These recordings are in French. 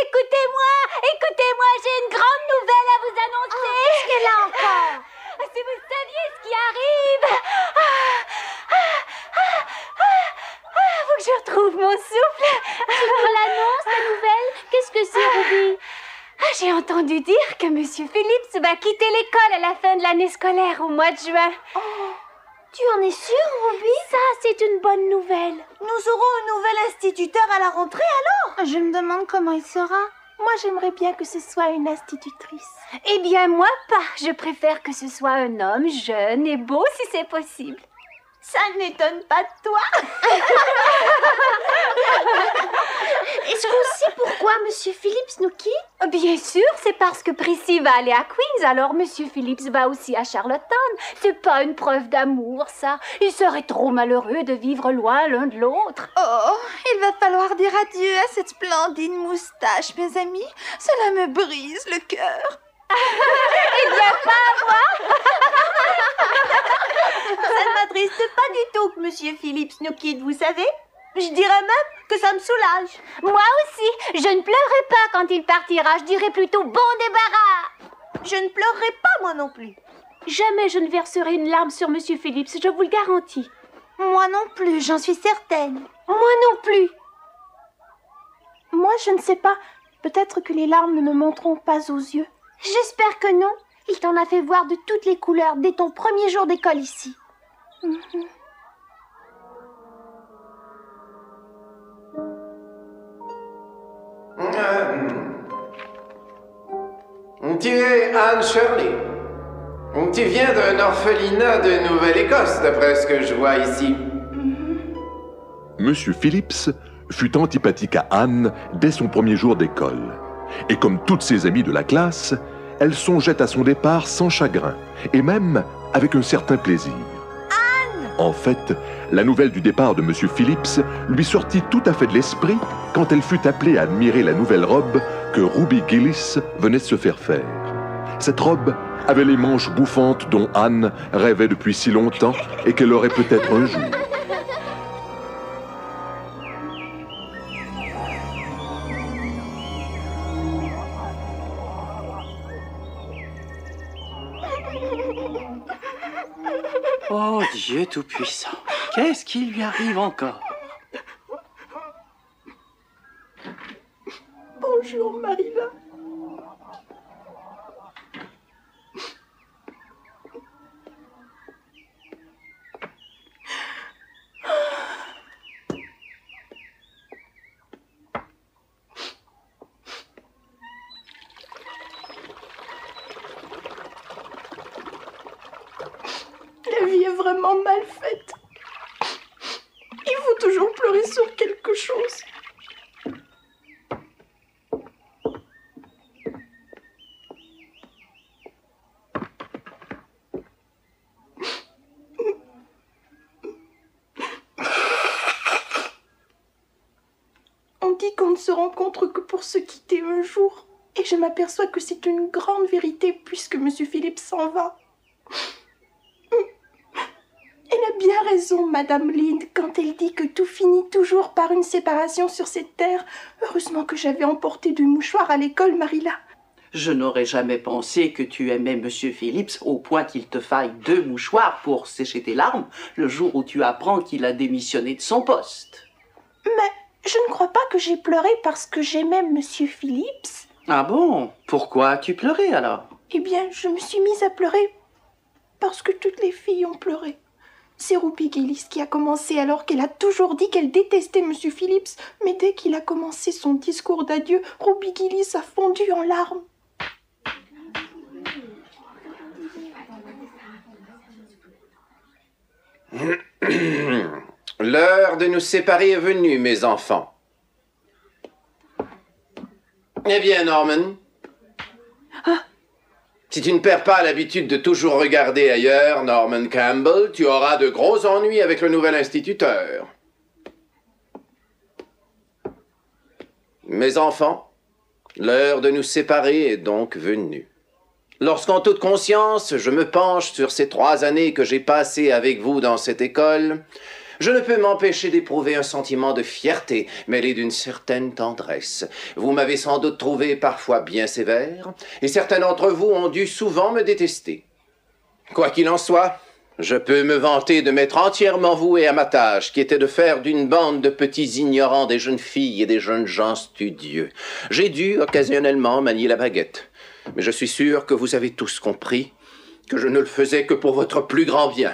Écoutez-moi, j'ai une grande nouvelle à vous annoncer. Qu'est-ce qu'elle a encore? Si vous saviez ce qui arrive. Faut que je retrouve mon souffle. Tu nous l'annonces, la nouvelle? Qu'est-ce que c'est, Ruby? J'ai entendu dire que Monsieur Phillips va quitter l'école à la fin de l'année scolaire au mois de juin. Tu en es sûre, Ruby? Ça, c'est une bonne nouvelle. Nous aurons un nouvel instituteur à la rentrée alors? Je me demande comment il sera. Moi, j'aimerais bien que ce soit une institutrice. Eh bien, moi pas. Je préfère que ce soit un homme jeune et beau si c'est possible. Ça n'étonne pas de toi. Est-ce qu'on sait pourquoi Monsieur Phillips nous quitte? Bien sûr, c'est parce que Prissy va aller à Queens, alors Monsieur Phillips va aussi à Charlottetown. C'est pas une preuve d'amour, ça. Il serait trop malheureux de vivre loin l'un de l'autre. Oh, il va falloir dire adieu à cette splendide moustache, mes amis. Cela me brise le cœur. Eh bien, pas à moi. Ça ne m'attriste pas du tout que Monsieur Phillips nous quitte, vous savez. Je dirais même que ça me soulage. Moi aussi, je ne pleurerai pas quand il partira. Je dirai plutôt bon débarras. Je ne pleurerai pas, moi non plus. Jamais je ne verserai une larme sur Monsieur Phillips, je vous le garantis. Moi non plus, j'en suis certaine. Moi non plus. Moi, je ne sais pas. Peut-être que les larmes ne me monteront pas aux yeux. J'espère que non. Il t'en a fait voir de toutes les couleurs dès ton premier jour d'école ici. Tu es Anne Shirley. Tu viens d'un orphelinat de Nouvelle-Écosse, d'après ce que je vois ici. Monsieur Phillips fut antipathique à Anne dès son premier jour d'école. Et comme toutes ses amies de la classe, elle songeait à son départ sans chagrin, et même avec un certain plaisir. Anne! En fait, la nouvelle du départ de Monsieur Phillips lui sortit tout à fait de l'esprit quand elle fut appelée à admirer la nouvelle robe que Ruby Gillis venait de se faire faire. Cette robe avait les manches bouffantes dont Anne rêvait depuis si longtemps et qu'elle aurait peut-être un jour. Oh Dieu Tout-Puissant, qu'est-ce qui lui arrive encore? Bonjour, Marilla. La vie est vraiment mal faite. Il faut toujours pleurer sur quelque chose. On dit qu'on ne se rencontre que pour se quitter un jour. Et je m'aperçois que c'est une grande vérité puisque Monsieur Phillips s'en va. Elle a bien raison, Madame Lind, quand elle dit que tout finit toujours par une séparation sur cette terre. Heureusement que j'avais emporté du mouchoir à l'école, Marilla. Je n'aurais jamais pensé que tu aimais Monsieur Phillips au point qu'il te faille 2 mouchoirs pour sécher tes larmes le jour où tu apprends qu'il a démissionné de son poste. Mais je ne crois pas que j'ai pleuré parce que j'aimais Monsieur Phillips. Ah bon? Pourquoi as-tu pleuré alors? Eh bien, je me suis mise à pleurer parce que toutes les filles ont pleuré. C'est Ruby Gillis qui a commencé alors qu'elle a toujours dit qu'elle détestait Monsieur Phillips. Mais dès qu'il a commencé son discours d'adieu, Ruby Gillis a fondu en larmes. L'heure de nous séparer est venue, mes enfants. Eh bien, Norman, si tu ne perds pas l'habitude de toujours regarder ailleurs, Norman Campbell, tu auras de gros ennuis avec le nouvel instituteur. Mes enfants, l'heure de nous séparer est donc venue. Lorsqu'en toute conscience, je me penche sur ces 3 années que j'ai passées avec vous dans cette école, Je ne peux m'empêcher d'éprouver un sentiment de fierté, mêlé d'une certaine tendresse. Vous m'avez sans doute trouvé parfois bien sévère, et certains d'entre vous ont dû souvent me détester. Quoi qu'il en soit, je peux me vanter de m'être entièrement voué à ma tâche, qui était de faire d'une bande de petits ignorants des jeunes filles et des jeunes gens studieux. J'ai dû occasionnellement manier la baguette, mais je suis sûr que vous avez tous compris que je ne le faisais que pour votre plus grand bien.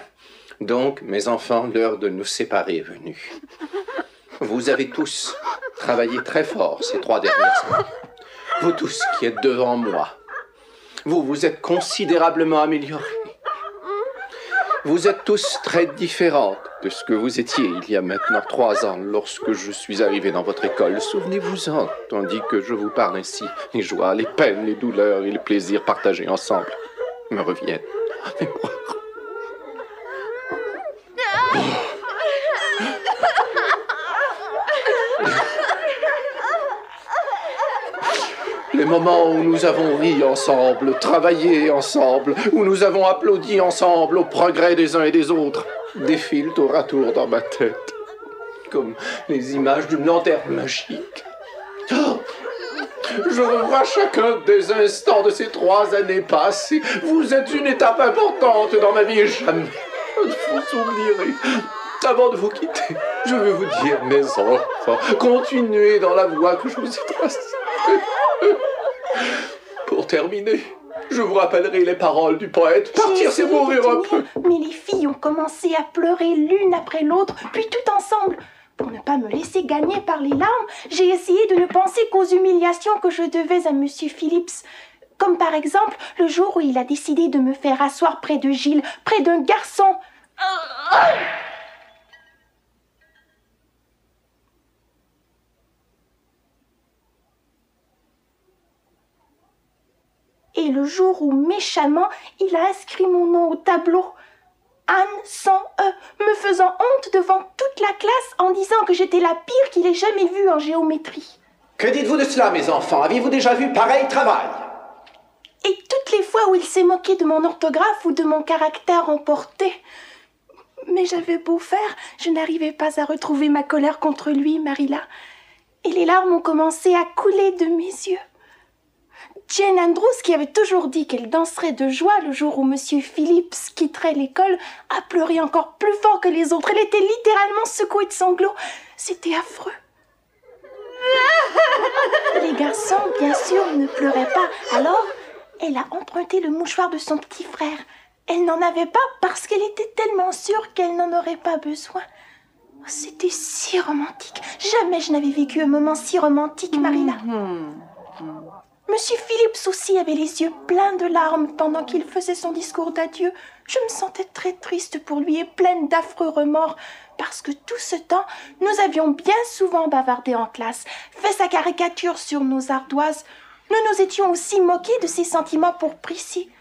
Donc, mes enfants, l'heure de nous séparer est venue. Vous avez tous travaillé très fort ces 3 dernières semaines. Vous tous qui êtes devant moi, vous vous êtes considérablement améliorés. Vous êtes tous très différentes de ce que vous étiez il y a maintenant 3 ans lorsque je suis arrivé dans votre école. Souvenez-vous-en, tandis que je vous parle ainsi. Les joies, les peines, les douleurs et les plaisirs partagés ensemble me reviennent en mémoire. Les moments où nous avons ri ensemble, travaillé ensemble, où nous avons applaudi ensemble au progrès des uns et des autres, défilent tour à tour dans ma tête, comme les images d'une lanterne magique. Oh, je revois chacun des instants de ces 3 années passées. Vous êtes une étape importante dans ma vie et jamais je ne vous oublierai. Avant de vous quitter, je veux vous dire, mes enfants, continuez dans la voie que je vous ai tracée. Pour terminer, je vous rappellerai les paroles du poète. Partir, c'est mourir un peu. Mais les filles ont commencé à pleurer l'une après l'autre, puis tout ensemble. Pour ne pas me laisser gagner par les larmes, j'ai essayé de ne penser qu'aux humiliations que je devais à Monsieur Phillips. Comme par exemple le jour où il a décidé de me faire asseoir près de Gilles, près d'un garçon. Et le jour où, méchamment, il a inscrit mon nom au tableau. Anne sans E, me faisant honte devant toute la classe en disant que j'étais la pire qu'il ait jamais vue en géométrie. Que dites-vous de cela, mes enfants? Aviez-vous déjà vu pareil travail? Et toutes les fois où il s'est moqué de mon orthographe ou de mon caractère emporté. Mais j'avais beau faire, je n'arrivais pas à retrouver ma colère contre lui, Marilla. Et les larmes ont commencé à couler de mes yeux. Jane Andrews, qui avait toujours dit qu'elle danserait de joie le jour où Monsieur Phillips quitterait l'école, a pleuré encore plus fort que les autres. Elle était littéralement secouée de sanglots. C'était affreux. Les garçons, bien sûr, ne pleuraient pas. Alors, elle a emprunté le mouchoir de son petit frère. Elle n'en avait pas parce qu'elle était tellement sûre qu'elle n'en aurait pas besoin. C'était si romantique. Jamais je n'avais vécu un moment si romantique, Marilla. Monsieur Phillips aussi avait les yeux pleins de larmes pendant qu'il faisait son discours d'adieu. Je me sentais très triste pour lui et pleine d'affreux remords, parce que tout ce temps, nous avions bien souvent bavardé en classe, fait sa caricature sur nos ardoises. Nous nous étions aussi moqués de ses sentiments pour Prissy.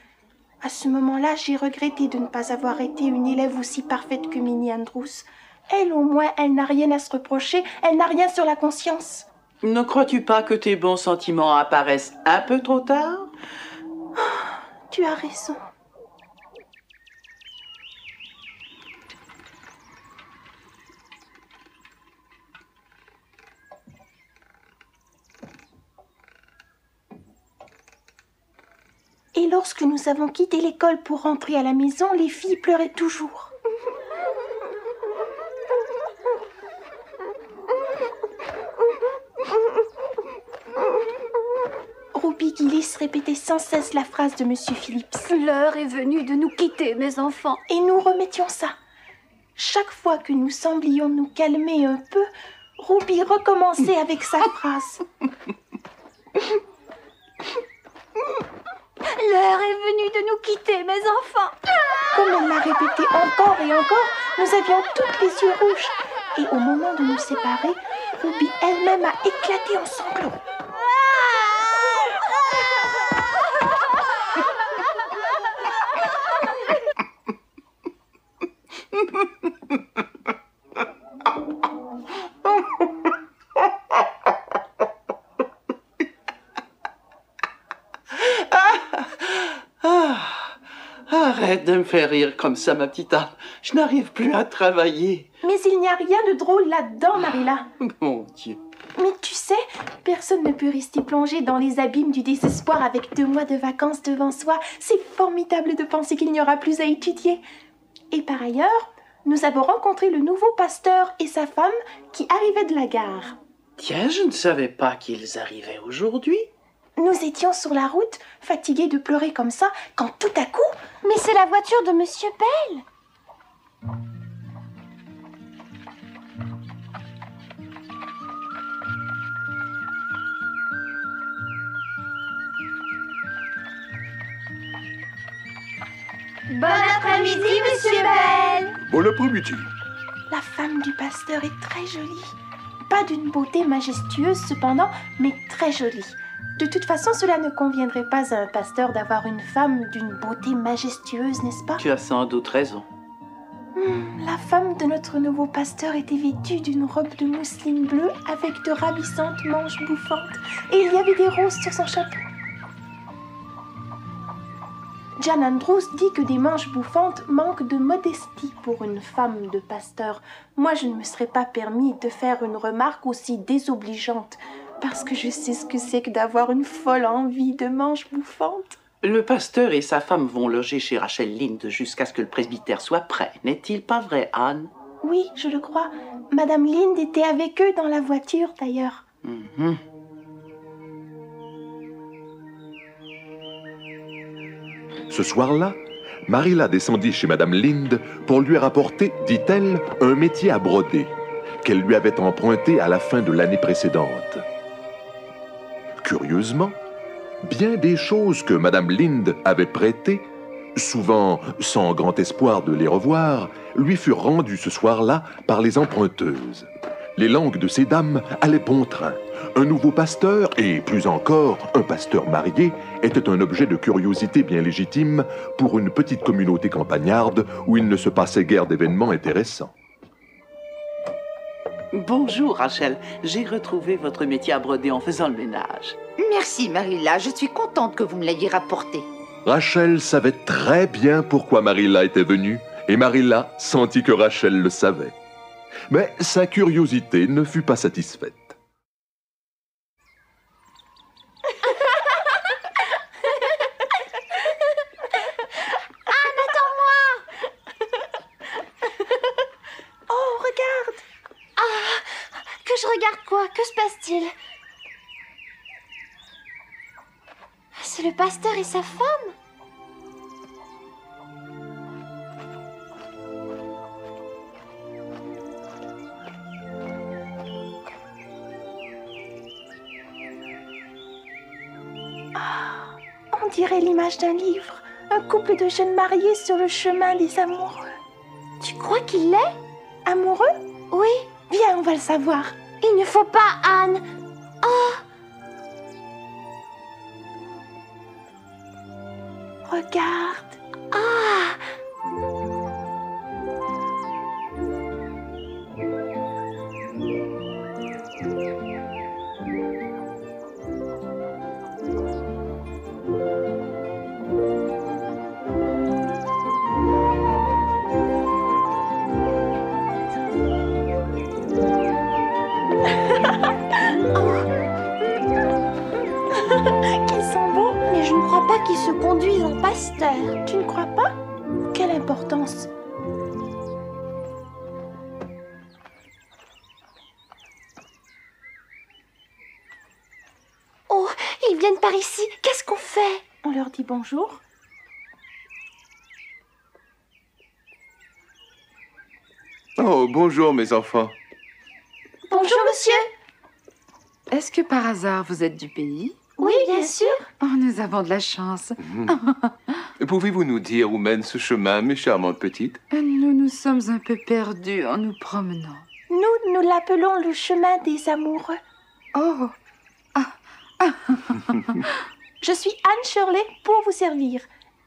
À ce moment-là, j'ai regretté de ne pas avoir été une élève aussi parfaite que Minnie Andrews. Elle, au moins, elle n'a rien à se reprocher, elle n'a rien sur la conscience. Ne crois-tu pas que tes bons sentiments apparaissent un peu trop tard? Tu as raison. Et lorsque nous avons quitté l'école pour rentrer à la maison, les filles pleuraient toujours. Ruby Gillis répétait sans cesse la phrase de Monsieur Phillips. L'heure est venue de nous quitter, mes enfants. Et nous remettions ça. Chaque fois que nous semblions nous calmer un peu, Ruby recommençait avec sa phrase. L'heure est venue de nous quitter, mes enfants. Comme elle l'a répété encore et encore, nous avions toutes les yeux rouges. Et au moment de nous séparer, Ruby elle-même a éclaté en sanglots. Arrête de me faire rire comme ça, ma petite Anne. Je n'arrive plus à travailler. Mais Mais il n'y a rien de drôle là-dedans, Marilla. Mon Dieu. Mais tu sais, personne ne peut rester plongé dans les abîmes du désespoir avec 2 mois de vacances devant soi. C'est formidable de penser qu'il n'y aura plus à étudier. Et par ailleurs, nous avons rencontré le nouveau pasteur et sa femme qui arrivaient de la gare. Tiens, je ne savais pas qu'ils arrivaient aujourd'hui. Nous étions sur la route, fatigués de pleurer comme ça, quand tout à coup... Mais c'est la voiture de Monsieur Bell. Bon après-midi, Monsieur Bell. Bon après-midi. La femme du pasteur est très jolie. Pas d'une beauté majestueuse cependant, mais très jolie. De toute façon, cela ne conviendrait pas à un pasteur d'avoir une femme d'une beauté majestueuse, n'est-ce pas? Tu as sans doute raison. La femme de notre nouveau pasteur était vêtue d'une robe de mousseline bleue avec de ravissantes manches bouffantes et il y avait des roses sur son chapeau. Jan Andrews dit que des manches bouffantes manquent de modestie pour une femme de pasteur. Moi, je ne me serais pas permis de faire une remarque aussi désobligeante parce que je sais ce que c'est que d'avoir une folle envie de manches bouffantes. Le pasteur et sa femme vont loger chez Rachel Lynde jusqu'à ce que le presbytère soit prêt. N'est-il pas vrai, Anne? Oui, je le crois. Madame Lynde était avec eux dans la voiture, d'ailleurs. Ce soir-là, Marilla descendit chez Madame Lynde pour lui rapporter, dit-elle, un métier à broder qu'elle lui avait emprunté à la fin de l'année précédente. Curieusement, bien des choses que Madame Lynde avait prêtées, souvent sans grand espoir de les revoir, lui furent rendues ce soir-là par les emprunteuses. Les langues de ces dames allaient bon train. Un nouveau pasteur, et plus encore, un pasteur marié, était un objet de curiosité bien légitime pour une petite communauté campagnarde où il ne se passait guère d'événements intéressants. Bonjour, Rachel. J'ai retrouvé votre métier à broder en faisant le ménage. Merci, Marilla. Je suis contente que vous me l'ayez rapporté. Rachel savait très bien pourquoi Marilla était venue, et Marilla sentit que Rachel le savait. Mais sa curiosité ne fut pas satisfaite. Anne, attends-moi! Oh, regarde! Que je regarde quoi? Que se passe-t-il? C'est le pasteur et sa femme? On dirait l'image d'un livre. Un couple de jeunes mariés sur le chemin des amoureux. Tu crois qu'il l'est? Amoureux? Oui. Viens, on va le savoir. Il ne faut pas, Anne. Regarde. Qu'ils sont beaux. Mais je ne crois pas qu'ils se conduisent en pasteur. Tu ne crois pas? Quelle importance! Oh, ils viennent par ici. Qu'est-ce qu'on fait? On leur dit bonjour. Oh, bonjour mes enfants. Bonjour, monsieur. Est-ce que par hasard vous êtes du pays? Oui, bien sûr. Oh, nous avons de la chance. Pouvez-vous nous dire où mène ce chemin, mes charmantes petites? Nous sommes un peu perdus en nous promenant. Nous l'appelons le chemin des amoureux. Oh, Je suis Anne Shirley pour vous servir.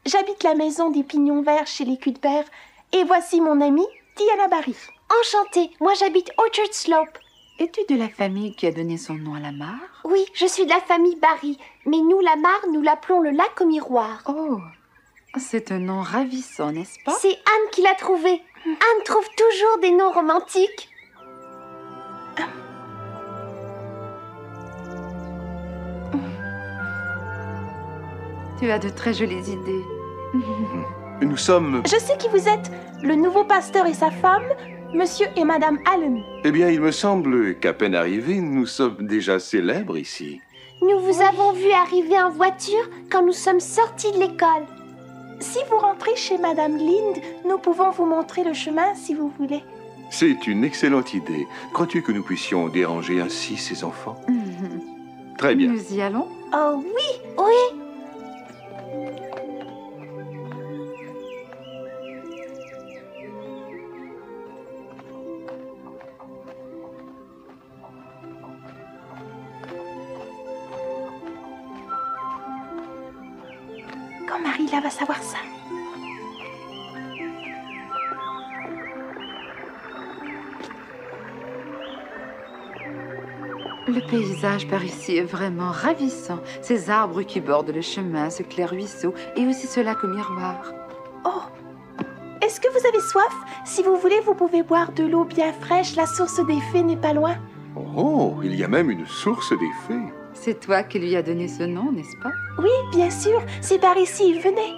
J'habite la maison des Pignons Verts chez les Cuthbert. Et voici mon amie, Diana Barry. Enchantée. Moi, j'habite Orchard Slope. es-tu de la famille qui a donné son nom à la mare? Oui, je suis de la famille Barry. Mais nous, la mare, nous l'appelons le lac au miroir. Oh, c'est un nom ravissant, n'est-ce pas? C'est Anne qui l'a trouvé. Anne trouve toujours des noms romantiques. Tu as de très jolies idées. Nous sommes... Je sais qui vous êtes. Le nouveau pasteur et sa femme, monsieur et madame Allen. Eh bien, il me semble qu'à peine arrivés, nous sommes déjà célèbres ici. Nous vous avons vu arriver en voiture quand nous sommes sortis de l'école. Si vous rentrez chez madame Linde, nous pouvons vous montrer le chemin si vous voulez. C'est une excellente idée. Crois-tu que nous puissions déranger ainsi ces enfants? Très bien. Nous y allons? Oh oui, oui. Quand Marilla va savoir ça? Le paysage par ici est vraiment ravissant. Ces arbres qui bordent le chemin, ce clair ruisseau et aussi ce lac au miroir. Oh! Est-ce que vous avez soif? Si vous voulez, vous pouvez boire de l'eau bien fraîche. La source des fées n'est pas loin. Oh, il y a même une source des fées. C'est toi qui lui as donné ce nom, n'est-ce pas? Oui, bien sûr. C'est par ici. Venez.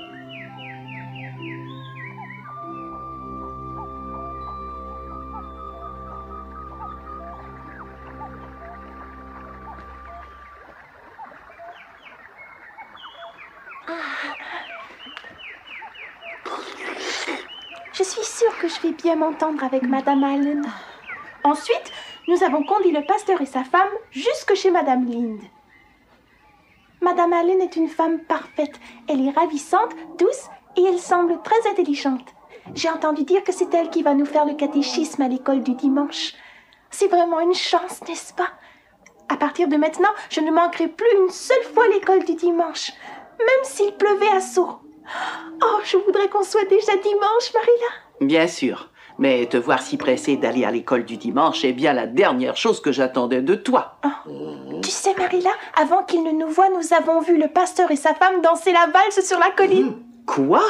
Je suis sûre que je vais bien m'entendre avec madame Allen. Ensuite, nous avons conduit le pasteur et sa femme jusque chez madame Linde. Madame Allen est une femme parfaite. Elle est ravissante, douce et elle semble très intelligente. J'ai entendu dire que c'est elle qui va nous faire le catéchisme à l'école du dimanche. C'est vraiment une chance, n'est-ce pas? À partir de maintenant, je ne manquerai plus une seule fois l'école du dimanche, même s'il pleuvait à seau. Oh, je voudrais qu'on soit déjà dimanche, Marilla. Bien sûr, mais te voir si pressée d'aller à l'école du dimanche est bien la dernière chose que j'attendais de toi. Oh. Tu sais, Marilla, avant qu'il ne nous voie, nous avons vu le pasteur et sa femme danser la valse sur la colline. Quoi?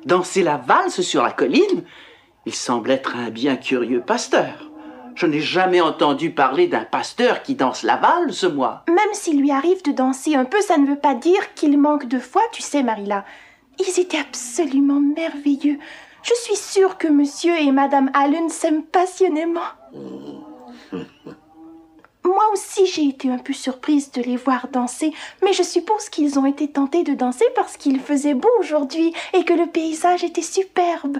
Danser la valse sur la colline? Il semble être un bien curieux pasteur. Je n'ai jamais entendu parler d'un pasteur qui danse la valse, moi. Même s'il lui arrive de danser un peu, ça ne veut pas dire qu'il manque de foi, tu sais, Marilla. Ils étaient absolument merveilleux. Je suis sûre que monsieur et madame Allen s'aiment passionnément. Moi aussi, j'ai été un peu surprise de les voir danser, mais je suppose qu'ils ont été tentés de danser parce qu'il faisait beau aujourd'hui et que le paysage était superbe.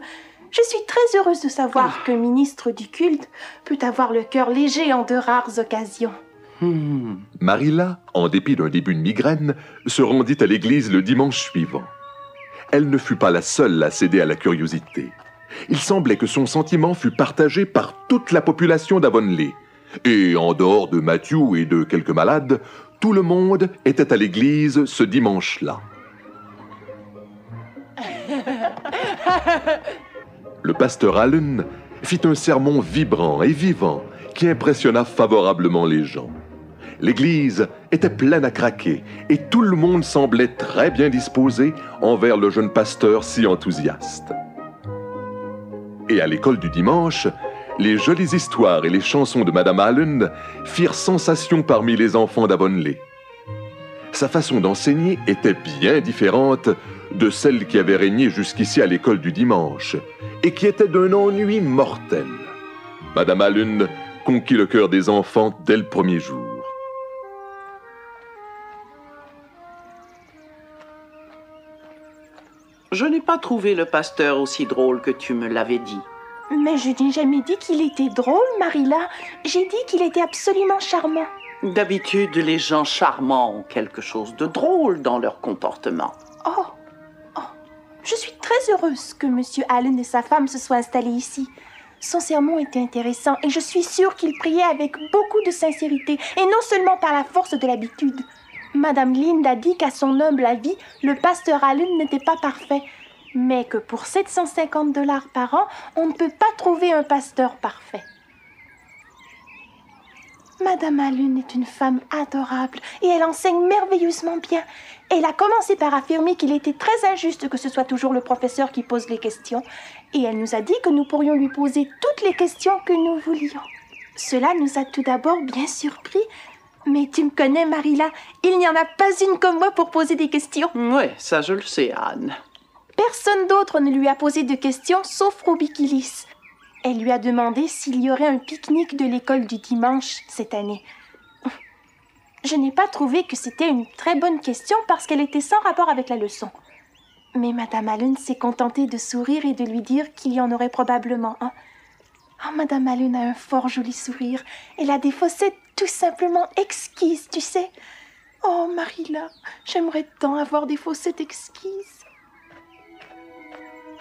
Je suis très heureuse de savoir qu'un ministre du culte peut avoir le cœur léger en de rares occasions. Marilla, en dépit d'un début de migraine, se rendit à l'église le dimanche suivant. Elle ne fut pas la seule à céder à la curiosité. Il semblait que son sentiment fût partagé par toute la population d'Avonlea. Et en dehors de Matthew et de quelques malades, tout le monde était à l'église ce dimanche-là. Le pasteur Allen fit un sermon vibrant et vivant qui impressionna favorablement les gens. L'église était pleine à craquer et tout le monde semblait très bien disposé envers le jeune pasteur si enthousiaste. Et à l'école du dimanche, les jolies histoires et les chansons de Madame Allen firent sensation parmi les enfants d'Avonlea. Sa façon d'enseigner était bien différente de celle qui avait régné jusqu'ici à l'école du dimanche et qui était d'un ennui mortel. Madame Allen conquit le cœur des enfants dès le premier jour. Je n'ai pas trouvé le pasteur aussi drôle que tu me l'avais dit. Mais je n'ai jamais dit qu'il était drôle, Marilla. J'ai dit qu'il était absolument charmant. D'habitude, les gens charmants ont quelque chose de drôle dans leur comportement. Oh, je suis très heureuse que M. Allen et sa femme se soient installés ici. Son sermon était intéressant et je suis sûre qu'il priait avec beaucoup de sincérité et non seulement par la force de l'habitude. Madame Linde a dit qu'à son humble avis, le pasteur Allen n'était pas parfait, mais que pour 750 $ par an, on ne peut pas trouver un pasteur parfait. Madame Alun est une femme adorable et elle enseigne merveilleusement bien. Elle a commencé par affirmer qu'il était très injuste que ce soit toujours le professeur qui pose les questions et elle nous a dit que nous pourrions lui poser toutes les questions que nous voulions. Cela nous a tout d'abord bien surpris. Mais tu me connais, Marilla, il n'y en a pas une comme moi pour poser des questions. Oui, ça je le sais, Anne. Personne d'autre ne lui a posé de questions sauf Ruby Gillis. Elle lui a demandé s'il y aurait un pique-nique de l'école du dimanche cette année. Je n'ai pas trouvé que c'était une très bonne question parce qu'elle était sans rapport avec la leçon. Mais Madame Alun s'est contentée de sourire et de lui dire qu'il y en aurait probablement un. Oh, Madame Alun a un fort joli sourire. Elle a des fossettes tout simplement exquises, tu sais. Oh, Marilla, j'aimerais tant avoir des fossettes exquises.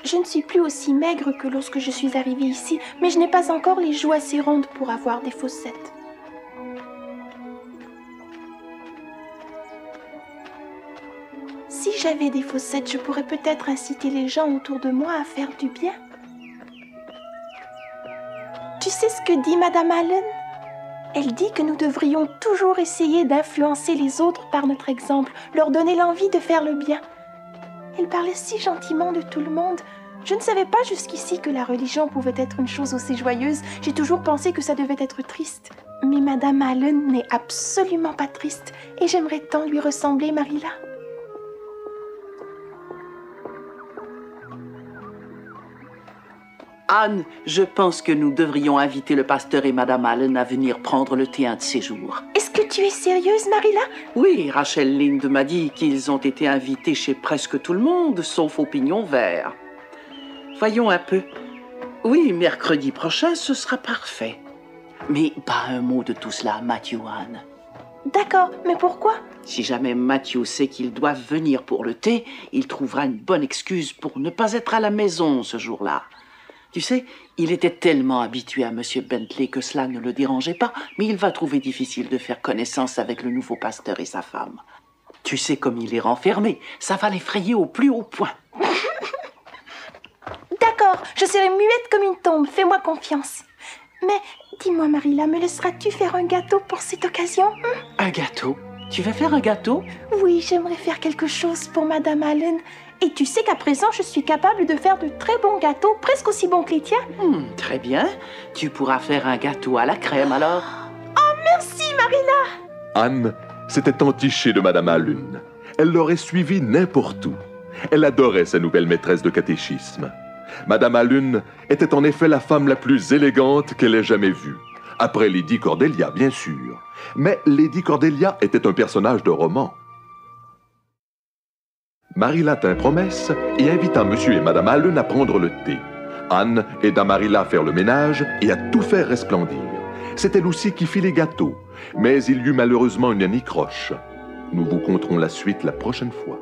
Je ne suis plus aussi maigre que lorsque je suis arrivée ici, mais je n'ai pas encore les joues assez rondes pour avoir des fossettes. Si j'avais des fossettes, je pourrais peut-être inciter les gens autour de moi à faire du bien. Tu sais ce que dit Madame Allen? Elle dit que nous devrions toujours essayer d'influencer les autres par notre exemple, leur donner l'envie de faire le bien. Elle parlait si gentiment de tout le monde. Je ne savais pas jusqu'ici que la religion pouvait être une chose aussi joyeuse. J'ai toujours pensé que ça devait être triste. Mais Madame Allen n'est absolument pas triste et j'aimerais tant lui ressembler, Marilla. Anne, je pense que nous devrions inviter le pasteur et Madame Allen à venir prendre le thé un de ces jours. Est-ce que tu es sérieuse, Marilla? Oui, Rachel Lynde m'a dit qu'ils ont été invités chez presque tout le monde, sauf au Pignon Vert. Voyons un peu. Oui, mercredi prochain, ce sera parfait. Mais pas un mot de tout cela à Matthew, Anne. D'accord, mais pourquoi? Si jamais Matthew sait qu'ils doivent venir pour le thé, il trouvera une bonne excuse pour ne pas être à la maison ce jour-là. Tu sais, il était tellement habitué à M. Bentley que cela ne le dérangeait pas, mais il va trouver difficile de faire connaissance avec le nouveau pasteur et sa femme. Tu sais comme il est renfermé, ça va l'effrayer au plus haut point. D'accord, je serai muette comme une tombe, fais-moi confiance. Mais dis-moi, Marilla, me laisseras-tu faire un gâteau pour cette occasion? Un gâteau? Tu veux faire un gâteau? Oui, j'aimerais faire quelque chose pour Madame Allen. Et tu sais qu'à présent, je suis capable de faire de très bons gâteaux, presque aussi bons que les tiens. Très bien. Tu pourras faire un gâteau à la crème, alors. Oh, merci, Marilla! Anne s'était entichée de Madame Alun. Elle l'aurait suivie n'importe où. Elle adorait sa nouvelle maîtresse de catéchisme. Madame Alun était en effet la femme la plus élégante qu'elle ait jamais vue. Après Lady Cordelia, bien sûr. Mais Lady Cordelia était un personnage de roman. Marilla tint promesse et invita Monsieur et Madame Allen à prendre le thé. Anne aida Marilla à faire le ménage et à tout faire resplendir. C'est elle aussi qui fit les gâteaux, mais il y eut malheureusement une anicroche. Nous vous conterons la suite la prochaine fois.